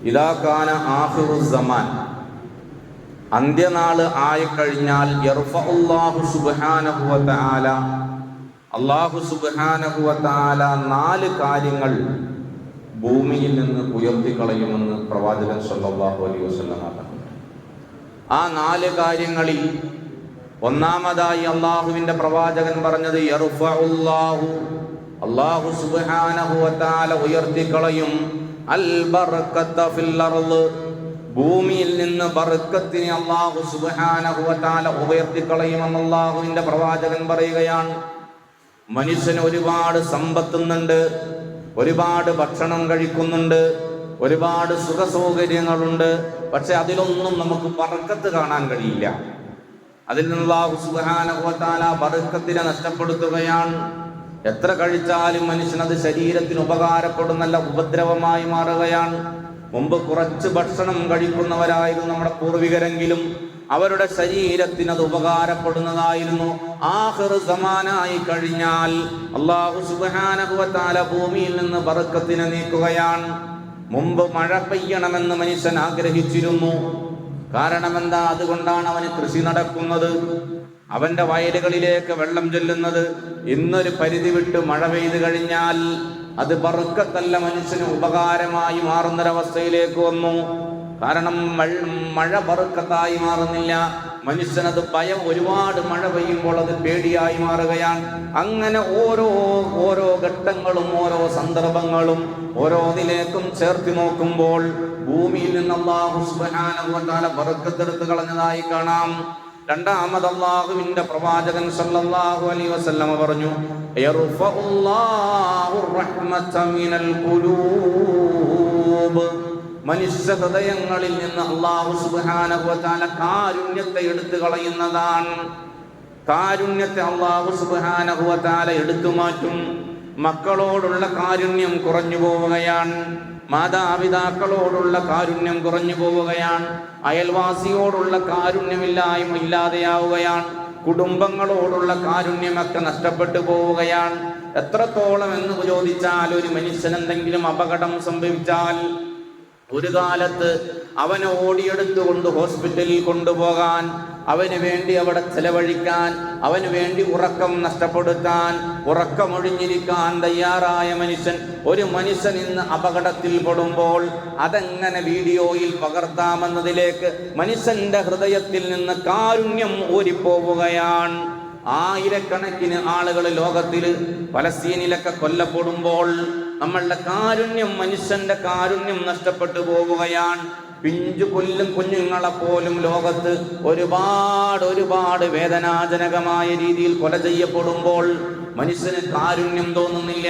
ഇദാ കാന ആഖിറു സമാൻ, അന്ത്യനാൾ ആയിക്കഴിഞ്ഞാൽ യർഫഉല്ലാഹു സുബ്ഹാനഹു വ തആല, അല്ലാഹു സുബ്ഹാനഹു വ തആല 4 കാര്യങ്ങൾ ഭൂമിയിൽ നിന്ന് ഉയർത്തിക്കളയുമെന്ന് പ്രവാചകൻ സല്ലല്ലാഹു അലൈഹി വസല്ലം പറഞ്ഞു. ആ 4 കാര്യങ്ങളിൽ ഒന്നാമതായി അള്ളാഹുവിന്റെ പ്രവാചകൻ പറഞ്ഞത് യർഫഉല്ലാഹു, അല്ലാഹു സുബ്ഹാനഹു വ തആല ഉയർത്തിക്കളയും അൽ ബർക്കത ഫിൽ അർള്, ഭൂമിയിൽ നിന്ന് ബർക്കത്തിനെ അല്ലാഹു സുബ്ഹാനഹു വ തആല ഉയർത്തിക്കളയുമെന്ന് അള്ളാഹുവിന്റെ പ്രവാചകൻ പറയുകയാണ്. മനുഷ്യന് ഒരുപാട് സമ്പത്തുന്നുണ്ട്, ഒരുപാട് ഭക്ഷണം കഴിക്കുന്നുണ്ട്, ഒരുപാട് സുഖസൗകര്യങ്ങളുണ്ട്. പക്ഷെ അതിലൊന്നും നമുക്ക് ബർക്കത്ത് കാണാൻ കഴിയില്ല. അതിൽ നിന്ന് അല്ലാഹു സുബ്ഹാനഹു വ തആല ബർക്കത്തിനെ നഷ്ടപ്പെടുത്തുകയാണ്. എത്ര കഴിച്ചാലും മനുഷ്യനത് ശരീരത്തിന് ഉപകാരപ്പെടുന്നല്ല, ഉപദ്രവമായി മാറുകയാണ്. മുമ്പ് കുറച്ച് ഭക്ഷണം കഴിക്കുന്നവരായിരുന്നു നമ്മുടെ പൂർവികരെങ്കിലും അവരുടെ ശരീരത്തിന് അത് ഉപകാരപ്പെടുന്നതായിരുന്നു. ആഖിർ സമാനായി കഴിഞ്ഞാൽ അല്ലാഹു സുബ്ഹാനഹു വ തആല ഭൂമിയിൽ നിന്ന് ബർക്കത്തിനെ നീക്കുകയാണ്. മുമ്പ് മഴ പെയ്യണമെന്ന് മനുഷ്യൻ ആഗ്രഹിച്ചിരുന്നു. കാരണം എന്താ? അതുകൊണ്ടാണ് അവന് കൃഷി നടക്കുന്നത്, അവന്റെ വയലുകളിലേക്ക് വെള്ളം ചെല്ലുന്നത്. ഇന്നൊരു പരിധി വിട്ട് മഴ പെയ്തു കഴിഞ്ഞാൽ അത് ബർക്കത്തല്ല, മനുഷ്യന് ഉപകാരമായി മാറുന്നൊരവസ്ഥയിലേക്ക് വന്നു. കാരണം മഴ ബർക്കത്തായി മാറുന്നില്ല, മനുഷ്യനത് ഭയം. ഒരുപാട് മഴ പെയ്യുമ്പോൾ അത് പേടിയായി മാറുകയാണ്. അങ്ങനെ ഓരോ ഘട്ടങ്ങളും ഓരോ സന്ദർഭങ്ങളും ഓരോന്നിലേക്കും ചേർത്ത് നോക്കുമ്പോൾ ഭൂമിയിൽ നിന്ന് അല്ലാഹു സുബ്ഹാനഹു വ തആല ബർക്കത്തെടുത്ത് കളഞ്ഞതായി കാണാം. രണ്ടാമത് അല്ലാഹുവിന്റെ പ്രവാചകൻ സല്ലല്ലാഹു അലൈഹി വസല്ലം പറഞ്ഞു യർഫഉല്ലാഹു റഹ്മത മിനൽ ഖുലൂബ്, മനുഷ്യ ഹൃദയങ്ങളിൽ നിന്ന് അല്ലാഹു സുബ്ഹാനഹു വ തആല കാരുണ്യത്തെ എടുത്തു കളയുന്നതാണ്. കാരുണ്യത്തെ അല്ലാഹു സുബ്ഹാനഹു വ തആല എടുത്തു മാറ്റും. മക്കളോടുള്ള കാരുണ്യം കുറഞ്ഞു പോവുകയാണ്, മാതാപിതാക്കളോടുള്ള കാരുണ്യം കുറഞ്ഞു പോവുകയാണ്, അയൽവാസിയോടുള്ള കാരുണ്യമില്ലാതെയാവുകയാണ്, കുടുംബങ്ങളോടുള്ള കാരുണ്യമൊക്കെ നഷ്ടപ്പെട്ടു പോവുകയാണ്. എത്രത്തോളം എന്ന് ചോദിച്ചാൽ, ഒരു മനുഷ്യൻ എന്തെങ്കിലും അപകടം സംഭവിച്ചാൽ ഒരു കാലത്ത് അവനെ ഓടിയെടുത്തുകൊണ്ട് ഹോസ്പിറ്റലിൽ കൊണ്ടുപോകാൻ, അവന് വേണ്ടി അവിടെ ചെലവഴിക്കാൻ, അവന് വേണ്ടി ഉറക്കം നഷ്ടപ്പെടുത്താൻ, ഉറക്കമൊഴിഞ്ഞിരിക്കാൻ തയ്യാറായ മനുഷ്യൻ, ഒരു മനുഷ്യൻ ഇന്ന് അപകടത്തിൽ പെടുമ്പോൾ അതെങ്ങനെ വീഡിയോയിൽ പകർത്താമെന്നതിലേക്ക് മനുഷ്യന്റെ ഹൃദയത്തിൽ നിന്ന് കാരുണ്യം ഊരിപ്പോവുകയാണ്. ആയിരക്കണക്കിന് ആളുകൾ ലോകത്തിൽ പലസ്തീനിലൊക്കെ കൊല്ലപ്പെടുമ്പോൾ നമ്മളുടെ കാരുണ്യം, മനുഷ്യന്റെ കാരുണ്യം നഷ്ടപ്പെട്ടു പോവുകയാണ്. പിഞ്ചു കുഞ്ഞുങ്ങളെ പോലും ലോകത്ത് ഒരുപാട് വേദനാജനകമായ രീതിയിൽ കൊല ചെയ്യപ്പെടുമ്പോൾ മനുഷ്യന് കാരുണ്യം തോന്നുന്നില്ല.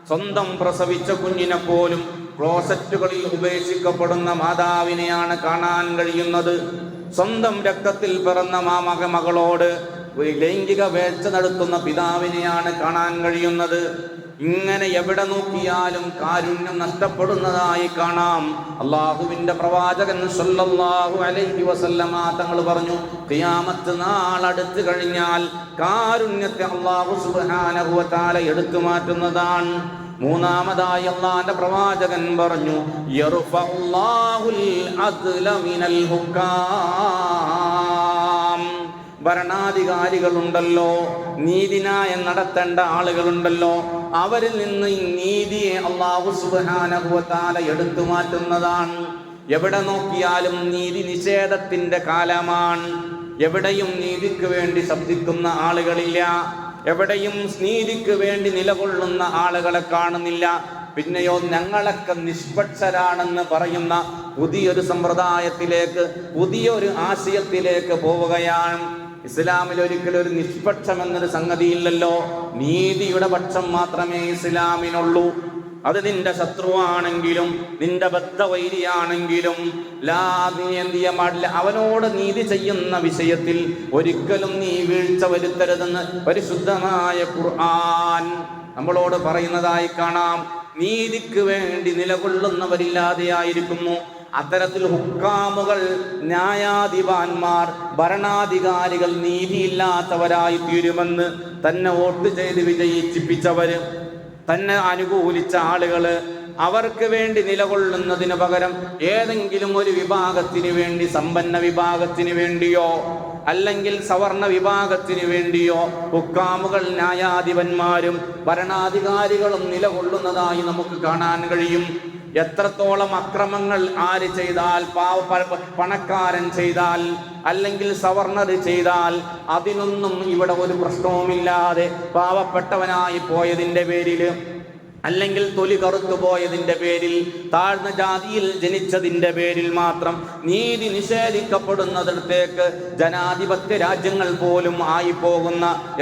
സ്വന്തം പ്രസവിച്ച കുഞ്ഞിനെ പോലും ക്ലോസറ്റുകളിൽ ഉപേക്ഷിക്കപ്പെടുന്ന മാതാവിനെയാണ് കാണാൻ കഴിയുന്നത്. സ്വന്തം രക്തത്തിൽ പിറന്ന മകളോട് ലൈംഗിക വേഴ്ച നടത്തുന്ന പിതാവിനെയാണ് കാണാൻ കഴിയുന്നത്. ഇങ്ങനെ എവിടെ നോക്കിയാലും കാരുണ്യം നഷ്ടപ്പെടുന്നതായി കാണാം. അള്ളാഹുവിന്റെ പ്രവാചകൻ സല്ലല്ലാഹു അലൈഹി വസല്ലമ തങ്ങൾ പറഞ്ഞു, ഖിയാമത്ത് നാൾ അടുത്തു കഴിഞ്ഞാൽ കാരുണ്യത്തെ അല്ലാഹു സുബ്ഹാനഹു വ തആല എടുത്തു മാറ്റുന്നതാണ്. മൂന്നാമതായി അല്ലാഹുവിന്റെ പ്രവാചകൻ പറഞ്ഞു യർഫഉല്ലാഹുൽ അദ്ല മിനൽ ഹുക്കാം, ഭരണാധികാരികളുണ്ടല്ലോ, നീതിന്യായം നടത്തേണ്ട ആളുകളുണ്ടല്ലോ, അവരിൽ നിന്ന് ഈ നീതിയെ അല്ലാഹു സുബ്ഹാനഹു വ തആല എടുത്തു മാറ്റുന്നതാണ്. എവിടെ നോക്കിയാലും നീതി നിഷേധത്തിന്റെ കാലമാണ്. എവിടെയും നീതിക്ക് വേണ്ടി ശബ്ദിക്കുന്ന ആളുകളില്ല, എവിടെയും നീതിക്ക് വേണ്ടി നിലകൊള്ളുന്ന ആളുകളെ കാണുന്നില്ല. പിന്നെയോ ഞങ്ങളൊക്കെ നിഷ്പക്ഷരാണെന്ന് പറയുന്ന പുതിയൊരു സമ്പ്രദായത്തിലേക്ക്, പുതിയൊരു ആശയത്തിലേക്ക് പോവുകയാണ്. ഇസ്ലാമിൽ ഒരിക്കലും ഒരു നിഷ്പക്ഷം എന്നൊരു സംഗതിയില്ലല്ലോ. നീതിയുടെ പക്ഷം മാത്രമേ ഇസ്ലാമിനുള്ളൂ. അത് നിന്റെ ശത്രുവാണെങ്കിലും നിന്റെ ബദ്ധവൈരിയാണെങ്കിലും പാടില്ല. അവനോട് നീതി ചെയ്യുന്ന വിഷയത്തിൽ ഒരിക്കലും നീ വീഴ്ച വരുത്തരുതെന്ന് പരിശുദ്ധമായ ഖുർആൻ നമ്മളോട് പറയുന്നതായി കാണാം. നീതിക്ക് വേണ്ടി നിലകൊള്ളുന്നവരില്ലാതെയായിരിക്കുന്നു. അത്തരത്തിൽ ഹുക്കാമുകൾ, ന്യായാധിപന്മാർ, ഭരണാധികാരികൾ നീതിയില്ലാത്തവരായി തീരുമെന്ന് തന്നെ വോട്ട് ചെയ്ത് വിജയിപ്പിച്ചവര്, തന്നെ അനുകൂലിച്ച ആളുകള് അവർക്ക് വേണ്ടി നിലകൊള്ളുന്നതിന് പകരം ഏതെങ്കിലും ഒരു വിഭാഗത്തിന് വേണ്ടി, സമ്പന്ന വിഭാഗത്തിന് വേണ്ടിയോ അല്ലെങ്കിൽ സവർണ വിഭാഗത്തിന് വേണ്ടിയോ ഹുക്കാമുകൾ, ന്യായാധിപന്മാരും ഭരണാധികാരികളും നിലകൊള്ളുന്നതായി നമുക്ക് കാണാൻ കഴിയും. എത്രത്തോളം അക്രമങ്ങൾ ആര് ചെയ്താൽ, പണക്കാരൻ ചെയ്താൽ അല്ലെങ്കിൽ സവർണർ ചെയ്താൽ അതിനൊന്നും ഇവിടെ ഒരു പ്രശ്നവുമില്ലാതെ പാവപ്പെട്ടവനായി പോയതിൻ്റെ പേരിൽ അല്ലെങ്കിൽ തൊലി കറുത്തു പോയതിൻ്റെ പേരിൽ, താഴ്ന്ന ജാതിയിൽ ജനിച്ചതിൻ്റെ പേരിൽ മാത്രം നീതി നിഷേധിക്കപ്പെടുന്നതിടത്തേക്ക് ജനാധിപത്യ രാജ്യങ്ങൾ പോലും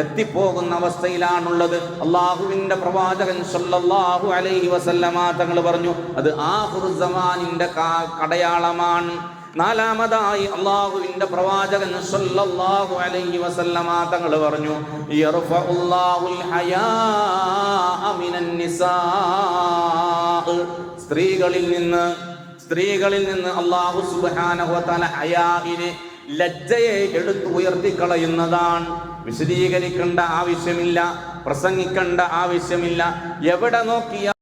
എത്തിപ്പോകുന്ന അവസ്ഥയിലാണുള്ളത്. അള്ളാഹുവിൻ്റെ പ്രവാചകൻ സല്ലല്ലാഹു അലൈഹി വസല്ലമ തങ്ങൾ പറഞ്ഞു, അത് ആഖിറു സമാനിന്റെ അടയാളമാണ്. നാലാമതായി അള്ളാഹുവിന്റെ പ്രവാചകൻ സല്ലല്ലാഹു അലൈഹി വസല്ലമ തങ്ങൾ പറഞ്ഞു, യർഫഉല്ലാഹുൽ ഹയാഅ മിനൻ നിസാ, സ്ത്രീകളിൽ നിന്ന് അല്ലാഹു സുബ്ഹാനഹു വ തആല ഹയാഇനെ, ലജ്ജയെ എടുത്തു ഉയർത്തിക്കളയുന്നതാണ്. വിശദീകരിക്കേണ്ട ആവശ്യമില്ല, പ്രസംഗിക്കേണ്ട ആവശ്യമില്ല. എവിടെ നോക്കിയാൽ